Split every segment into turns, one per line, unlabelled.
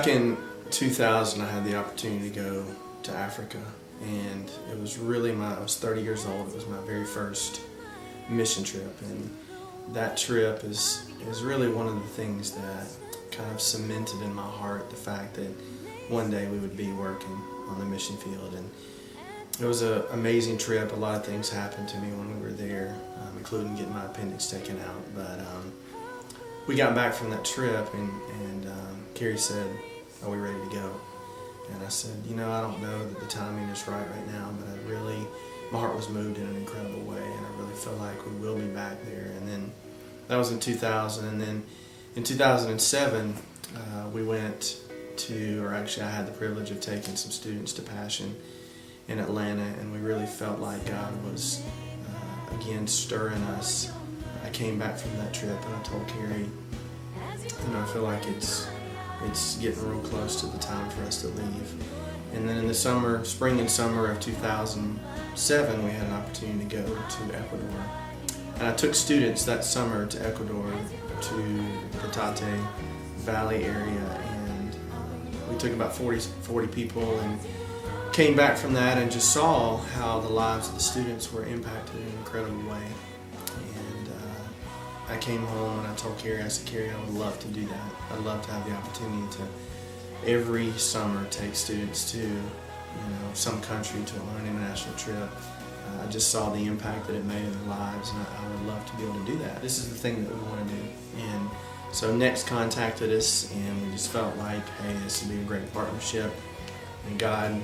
Back in 2000, I had the opportunity to go to Africa, and it was really I was 30 years old. It was my very first mission trip, and that trip is really one of the things that kind of cemented in my heart the fact that one day we would be working on the mission field. And it was an amazing trip. A lot of things happened to me when we were there, including getting my appendix taken out. But we got back from that trip, and Keri said, "Are we ready to go?" And I said, I don't know that the timing is right now, but my heart was moved in an incredible way, and I really feel like we will be back there. And then that was in 2000, and then in 2007, we went to, or actually I had the privilege of taking some students to Passion in Atlanta, and we really felt like God was again stirring us. I came back from that trip, and I told Keri, I feel like it's getting real close to the time for us to leave. And then in the spring and summer of 2007, we had an opportunity to go to Ecuador. And I took students that summer to Ecuador, to the Tate Valley area, and we took about 40 people, and came back from that and just saw how the lives of the students were impacted in an incredible way. And I came home and I told Keri, I said, "Keri, I would love to do that. I'd love to have the opportunity to every summer take students to some country to on an international trip." I just saw the impact that it made in their lives, and I would love to be able to do that. This is the thing that we want to do. And so Next contacted us, and we just felt like, hey, this would be a great partnership. And God,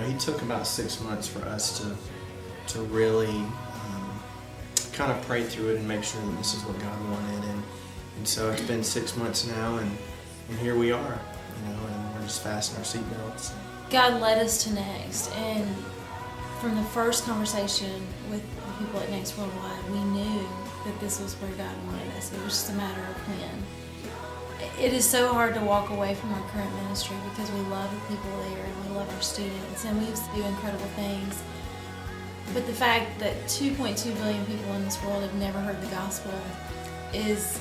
He took about 6 months for us to really kind of pray through it and make sure that this is what God wanted. And so it's been 6 months now, and here we are, and we're just fastening our seatbelts.
God led us to Next, and from the first conversation with the people at Next Worldwide, we knew that this was where God wanted us. It was just a matter of when. It is so hard to walk away from our current ministry because we love the people there and we love our students, and we do incredible things. But the fact that 2.2 billion people in this world have never heard the gospel is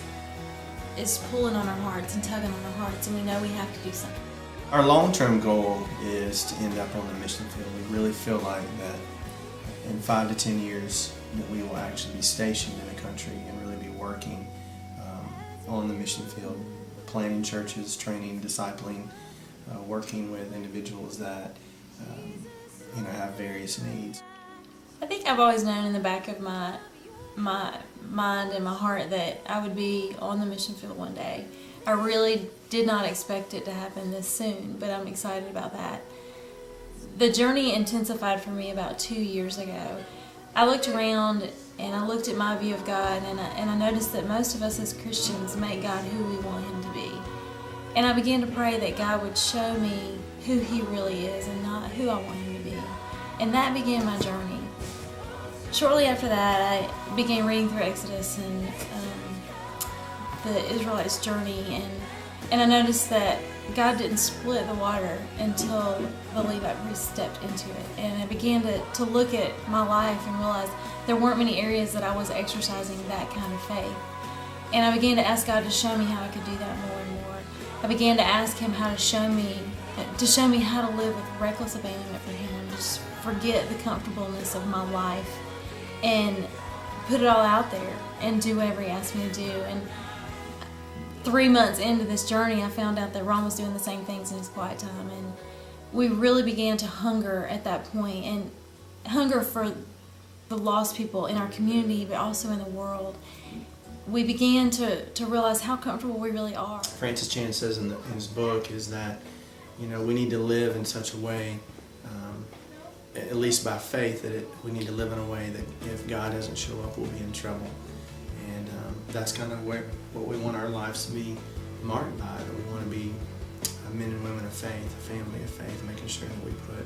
pulling on our hearts and tugging on our hearts, and we know we have to do something.
Our long-term goal is to end up on the mission field. We really feel like that in 5 to 10 years that we will actually be stationed in a country and really be working on the mission field, planting churches, training, discipling, working with individuals that have various needs.
I think I've always known in the back of my mind and my heart that I would be on the mission field one day. I really did not expect it to happen this soon, but I'm excited about that. The journey intensified for me about 2 years ago. I looked around and I looked at my view of God, and I noticed that most of us as Christians make God who we want Him to be. And I began to pray that God would show me who He really is and not who I want Him to be. And that began my journey. Shortly after that, I began reading through Exodus and the Israelites' journey, and I noticed that God didn't split the water until the Levite priest stepped into it. And I began to look at my life and realize there weren't many areas that I was exercising that kind of faith. And I began to ask God to show me how I could do that more and more. I began to ask Him how to show me how to live with reckless abandonment for Him, just forget the comfortableness of my life and put it all out there and do whatever He asked me to do. And 3 months into this journey, I found out that Ron was doing the same things in his quiet time, and we really began to hunger at that point, and hunger for the lost people in our community, but also in the world. We began to realize how comfortable we really are.
Francis Chan says in his book is that we need to live in such a way, at least by faith, that we need to live in a way that if God doesn't show up, we'll be in trouble. And that's kind of what we want our lives to be marked by, that we want to be men and women of faith, a family of faith, making sure that we put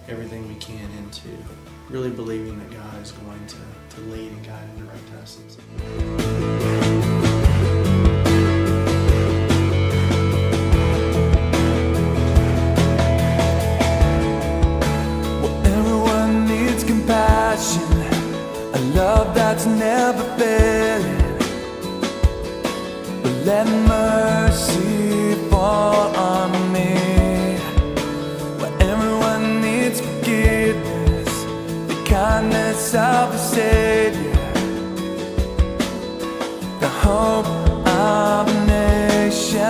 everything we can into really believing that God is going to lead and guide and direct us.
Everyone needs compassion, a love that's never failing. But let mercy fall on promise of the Savior, the hope of nations.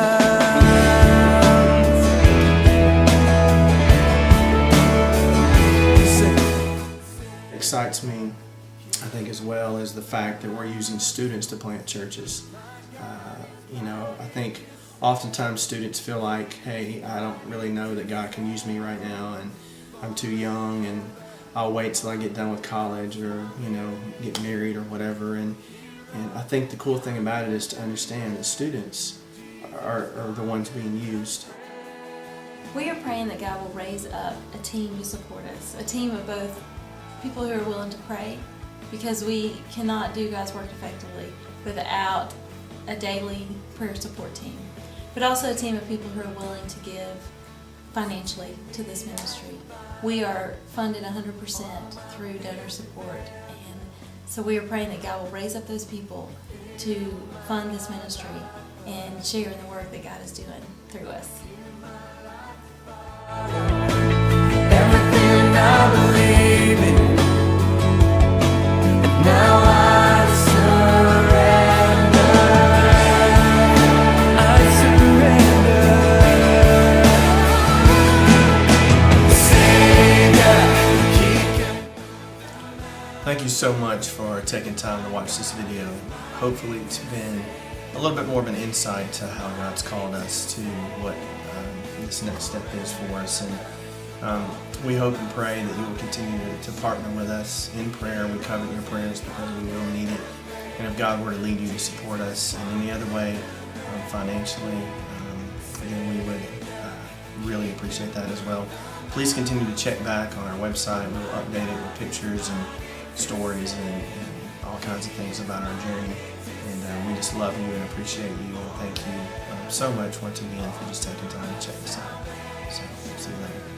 Excites me, I think, as well, is the fact that we're using students to plant churches. I think oftentimes students feel like, hey, I don't really know that God can use me right now, and I'm too young, and I'll wait till I get done with college or, get married or whatever. And I think the cool thing about it is to understand that students are the ones being used.
We are praying that God will raise up a team to support us, a team of both people who are willing to pray, because we cannot do God's work effectively without a daily prayer support team, but also a team of people who are willing to give financially to this ministry. We are funded 100% through donor support, and so we are praying that God will raise up those people to fund this ministry and share in the work that God is doing through us.
Everything I believe in, and now I surrender. I surrender. Savior,
Thank you so much for taking time to watch this video. Hopefully it's been a little bit more of an insight to how God's called us to what this next step is for us. And we hope and pray that you will continue to partner with us in prayer. We covet your prayers because we will need it. And if God were to lead you to support us in any other way, financially, then we would really appreciate that as well. Please continue to check back on our website. We'll update it with pictures and stories and all kinds of things about our journey. And we just love you and appreciate you. And thank you so much once again for just taking time to check us out. So, see you later.